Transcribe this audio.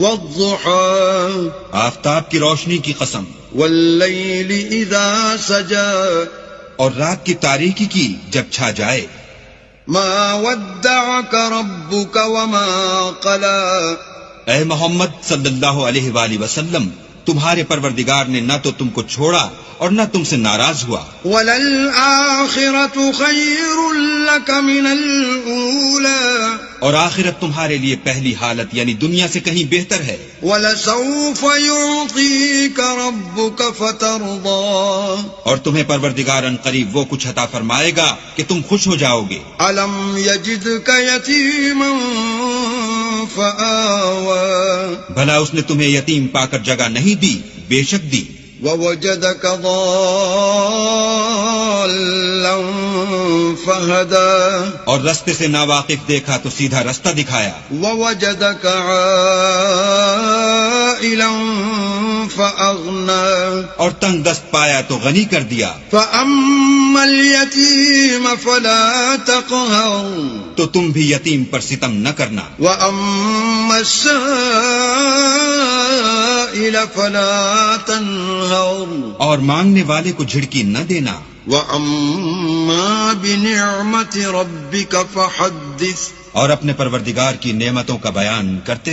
والضحى آفتاب کی روشنی کی قسم، والليل إذا سجى اور رات کی تاریکی کی جب چھا جائے. ما ودعك ربك وما قلى اے محمد صلی اللہ علیہ وآلہ وسلم، تمہارے پروردگار نے نہ تو تم کو چھوڑا اور نہ تم سے ناراض ہوا. وَلَلْآخِرَةُ خَيْرٌ لَكَ مِنَ الْأُولَى اور آخرت تمہارے لیے پہلی حالت یعنی دنیا سے کہیں بہتر ہے. وَلَسَوْفَ يُعْطِيكَ رَبُّكَ فَتَرْضَى اور تمہیں پروردگار ان قریب وہ کچھ عطا فرمائے گا کہ تم خوش ہو جاؤ گے. أَلَمْ يَجِدْكَ يَتِيمًا فَآوَى بھلا اس نے تمہیں یتیم پا کر جگہ نہیں دی؟ بے شک دی. وَوَجَدَكَ ضَالًّا فَهَدَى اور رستے سے ناواقف دیکھا تو سیدھا رستہ دکھایا. وَوَجَدَكَ عَائِلًا فَأَغْنَى اور تنگ دست پایا تو غنی کر دیا. فَأَمَّا الْيَتِيمَ فَلَا تَقْهَرْ تو تم بھی یتیم پر ستم نہ کرنا. وَأَمَّا السَّائِلَ فَلَا تَنْهَرْ اور مانگنے والے کو جھڑکی نہ دینا. وَأَمَّا بِنِعْمَةِ رَبِّكَ فَحَدِّثْ اور اپنے پروردگار کی نعمتوں کا بیان کرتے